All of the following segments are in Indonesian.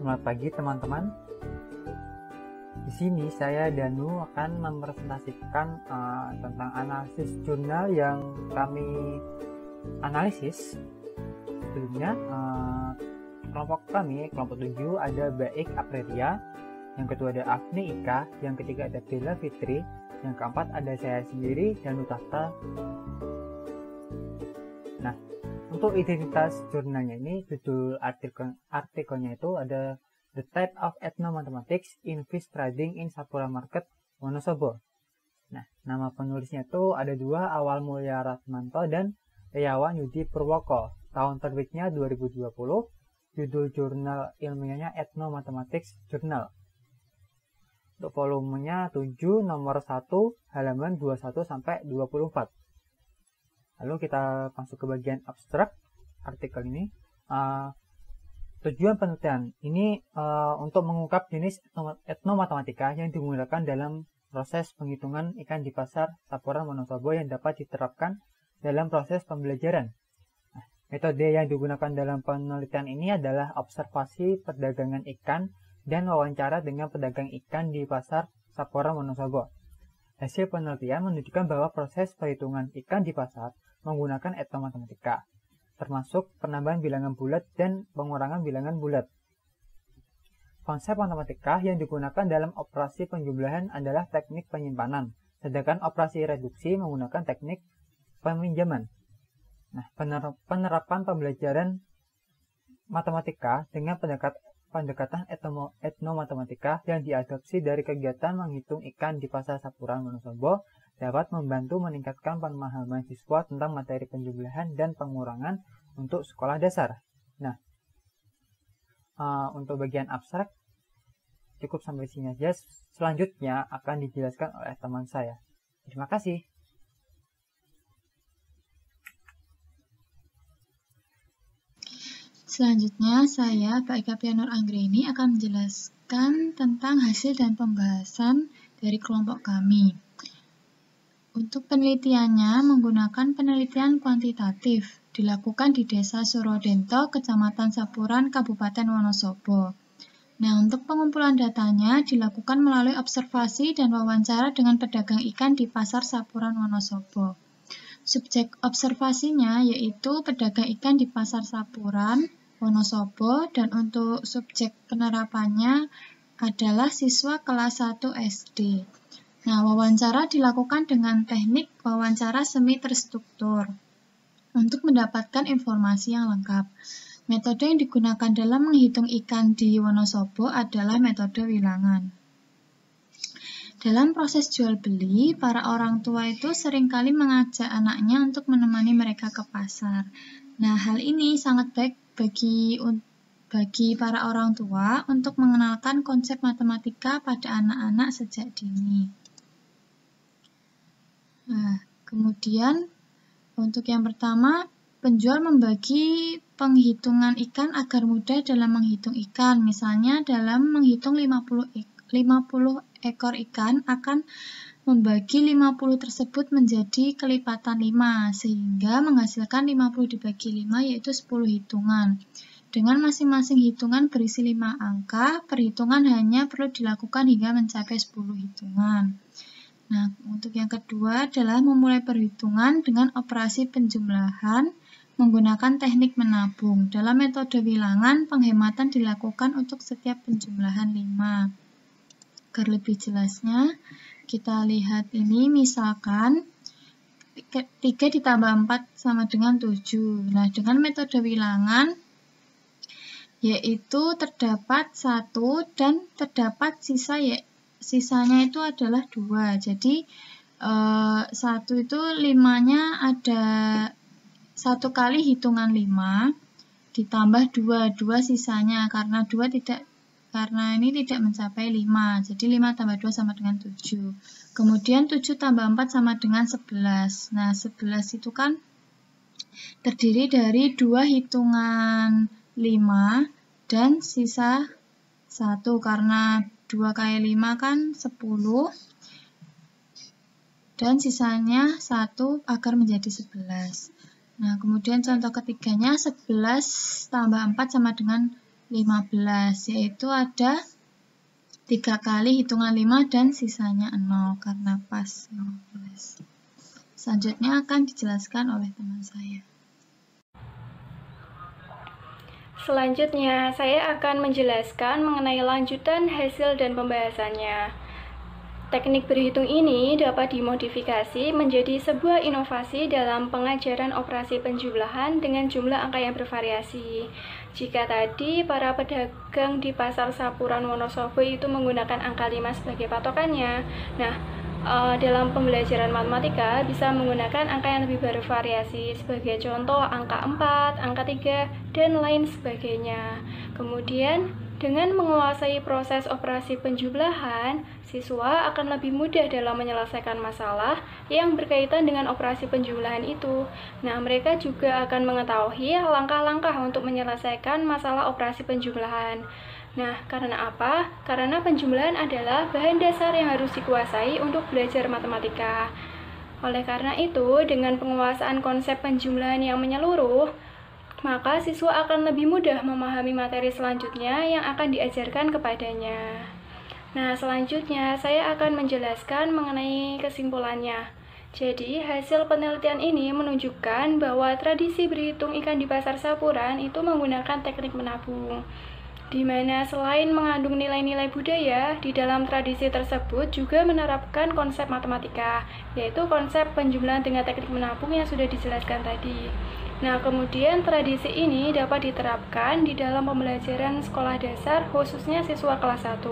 Selamat pagi teman-teman. Di sini saya Danu akan mempresentasikan tentang analisis jurnal yang kami analisis. Sebelumnya kelompok kami, kelompok 7 ada Baik Aprilia, yang kedua ada Afni Ika, yang ketiga ada Bella Fitri, yang keempat ada saya sendiri Danu Tahta. Nah, untuk identitas jurnalnya ini, judul artikelnya itu ada The Type of Ethnomathematics in Fish Trading in Sapura Market, Wonosobo. Nah, nama penulisnya itu ada dua, Awal Mulya Ratmanto dan Yawan Yudi Purwoko. Tahun terbitnya 2020, judul jurnal ilmiahnya Ethnomathematics Journal. Untuk volumenya 7, nomor 1, halaman 21 sampai 24. Lalu kita masuk ke bagian abstrak artikel ini. Tujuan penelitian ini untuk mengungkap jenis etnomatematika yang digunakan dalam proses penghitungan ikan di pasar Sapuran Wonosobo yang dapat diterapkan dalam proses pembelajaran. Nah, metode yang digunakan dalam penelitian ini adalah observasi perdagangan ikan dan wawancara dengan pedagang ikan di pasar Sapuran Wonosobo. Hasil penelitian menunjukkan bahwa proses perhitungan ikan di pasar menggunakan etnomatematika, termasuk penambahan bilangan bulat dan pengurangan bilangan bulat. Konsep matematika yang digunakan dalam operasi penjumlahan adalah teknik penyimpanan, sedangkan operasi reduksi menggunakan teknik peminjaman. Nah, penerapan pembelajaran matematika dengan pendekatan etnomatematika yang diadopsi dari kegiatan menghitung ikan di pasar Sapuran Wonosobo dapat membantu meningkatkan pemahaman siswa tentang materi penjumlahan dan pengurangan untuk sekolah dasar. Nah, untuk bagian abstrak cukup sampai sini aja. Selanjutnya akan dijelaskan oleh teman saya. Terima kasih. Selanjutnya, saya, Pak Ika Pianur Anggreni, akan menjelaskan tentang hasil dan pembahasan dari kelompok kami. Untuk penelitiannya menggunakan penelitian kuantitatif, dilakukan di Desa Surodento, Kecamatan Sapuran, Kabupaten Wonosobo. Nah, untuk pengumpulan datanya dilakukan melalui observasi dan wawancara dengan pedagang ikan di Pasar Sapuran Wonosobo. Subjek observasinya yaitu pedagang ikan di Pasar Sapuran Wonosobo, dan untuk subjek penerapannya adalah siswa kelas 1 SD. Nah, wawancara dilakukan dengan teknik wawancara semi terstruktur untuk mendapatkan informasi yang lengkap. Metode yang digunakan dalam menghitung ikan di Wonosobo adalah metode wilangan. Dalam proses jual beli, para orang tua itu seringkali mengajak anaknya untuk menemani mereka ke pasar. Nah, hal ini sangat baik bagi para orang tua untuk mengenalkan konsep matematika pada anak-anak sejak dini. Nah, kemudian untuk yang pertama, penjual membagi penghitungan ikan agar mudah dalam menghitung ikan. Misalnya dalam menghitung 50 ekor ikan akan membagi 50 tersebut menjadi kelipatan 5, sehingga menghasilkan 50 dibagi 5 yaitu 10 hitungan. Dengan masing-masing hitungan berisi 5 angka, perhitungan hanya perlu dilakukan hingga mencapai 10 hitungan. Nah, untuk yang kedua adalah memulai perhitungan dengan operasi penjumlahan menggunakan teknik menabung. Dalam metode wilangan, penghematan dilakukan untuk setiap penjumlahan 5. Agar lebih jelasnya, kita lihat ini misalkan 3 ditambah 4 sama dengan 7. Nah, dengan metode wilangan, yaitu terdapat 1 dan terdapat sisanya itu adalah 2. Jadi 1 itu 5-nya ada 1 kali hitungan 5 ditambah 2 sisanya karena ini tidak mencapai 5. Jadi 5 tambah 2 sama dengan 7. Kemudian 7 tambah 4 sama dengan 11. Nah, 11 itu kan terdiri dari 2 hitungan 5 dan sisa 1 karena 2 kali 5 kan 10 dan sisanya 1 agar menjadi 11. Nah, kemudian contoh ketiganya 11 tambah 4 sama dengan 15, yaitu ada 3 kali hitungan 5 dan sisanya 0 karena pas 15. Selanjutnya akan dijelaskan oleh teman saya. Selanjutnya, saya akan menjelaskan mengenai lanjutan hasil dan pembahasannya. Teknik berhitung ini dapat dimodifikasi menjadi sebuah inovasi dalam pengajaran operasi penjumlahan dengan jumlah angka yang bervariasi. Jika tadi para pedagang di Pasar Sapuran Wonosobo itu menggunakan angka 5 sebagai patokannya, dalam pembelajaran matematika bisa menggunakan angka yang lebih bervariasi, sebagai contoh angka 4, angka 3, dan lain sebagainya. Kemudian, dengan menguasai proses operasi penjumlahan, siswa akan lebih mudah dalam menyelesaikan masalah yang berkaitan dengan operasi penjumlahan itu. Nah, mereka juga akan mengetahui langkah-langkah untuk menyelesaikan masalah operasi penjumlahan. Nah, karena apa? Karena penjumlahan adalah bahan dasar yang harus dikuasai untuk belajar matematika. Oleh karena itu, dengan penguasaan konsep penjumlahan yang menyeluruh, maka siswa akan lebih mudah memahami materi selanjutnya yang akan diajarkan kepadanya. Nah, selanjutnya saya akan menjelaskan mengenai kesimpulannya. Jadi, hasil penelitian ini menunjukkan bahwa tradisi berhitung ikan di Pasar Sapuran itu menggunakan teknik menabung, di mana selain mengandung nilai-nilai budaya, di dalam tradisi tersebut juga menerapkan konsep matematika, yaitu konsep penjumlahan dengan teknik menabung yang sudah dijelaskan tadi. Nah, kemudian tradisi ini dapat diterapkan di dalam pembelajaran sekolah dasar, khususnya siswa kelas 1,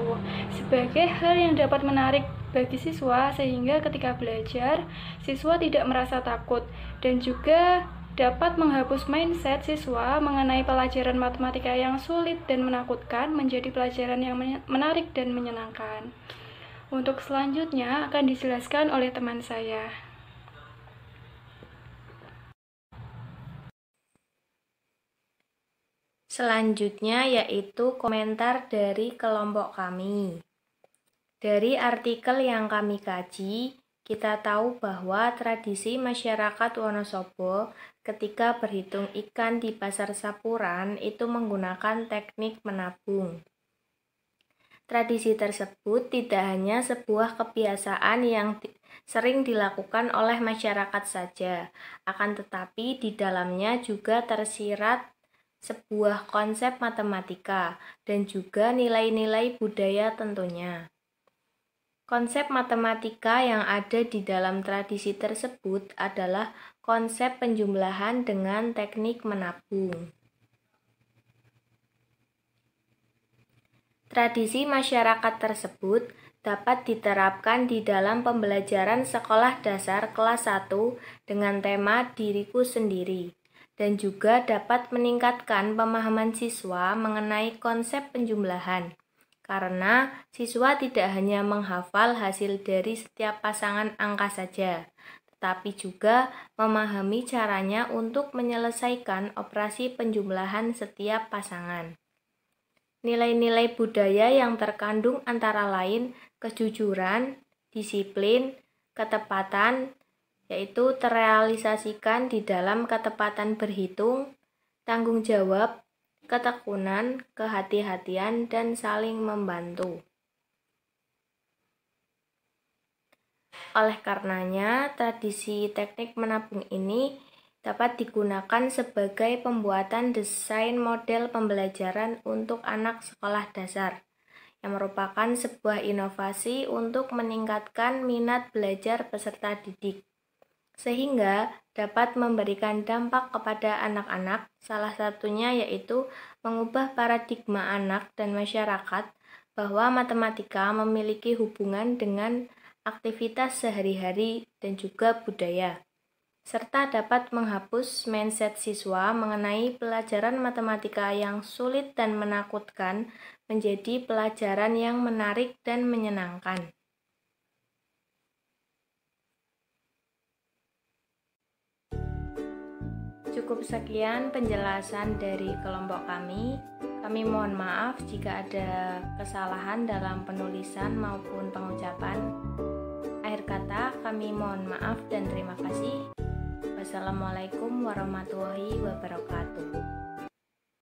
sebagai hal yang dapat menarik bagi siswa sehingga ketika belajar, siswa tidak merasa takut dan juga dapat menghapus mindset siswa mengenai pelajaran matematika yang sulit dan menakutkan menjadi pelajaran yang menarik dan menyenangkan. Untuk selanjutnya akan dijelaskan oleh teman saya. Selanjutnya yaitu komentar dari kelompok kami. Dari artikel yang kami kaji, kita tahu bahwa tradisi masyarakat Wonosobo ketika berhitung ikan di Pasar Sapuran itu menggunakan teknik menabung. Tradisi tersebut tidak hanya sebuah kebiasaan yang sering dilakukan oleh masyarakat saja, akan tetapi di dalamnya juga tersirat sebuah konsep matematika dan juga nilai-nilai budaya tentunya. Konsep matematika yang ada di dalam tradisi tersebut adalah konsep penjumlahan dengan teknik menabung. Tradisi masyarakat tersebut dapat diterapkan di dalam pembelajaran sekolah dasar kelas 1 dengan tema Diriku Sendiri, dan juga dapat meningkatkan pemahaman siswa mengenai konsep penjumlahan, karena siswa tidak hanya menghafal hasil dari setiap pasangan angka saja, tetapi juga memahami caranya untuk menyelesaikan operasi penjumlahan setiap pasangan. Nilai-nilai budaya yang terkandung antara lain kejujuran, disiplin, ketepatan, yaitu terrealisasikan di dalam ketepatan berhitung, tanggung jawab, ketekunan, kehati-hatian, dan saling membantu. Oleh karenanya, tradisi teknik menabung ini dapat digunakan sebagai pembuatan desain model pembelajaran untuk anak sekolah dasar, yang merupakan sebuah inovasi untuk meningkatkan minat belajar peserta didik, sehingga dapat memberikan dampak kepada anak-anak, salah satunya yaitu mengubah paradigma anak dan masyarakat bahwa matematika memiliki hubungan dengan aktivitas sehari-hari dan juga budaya, serta dapat menghapus mindset siswa mengenai pelajaran matematika yang sulit dan menakutkan menjadi pelajaran yang menarik dan menyenangkan. Cukup sekian penjelasan dari kelompok kami. Kami mohon maaf jika ada kesalahan dalam penulisan maupun pengucapan. Akhir kata, kami mohon maaf dan terima kasih. Wassalamualaikum warahmatullahi wabarakatuh.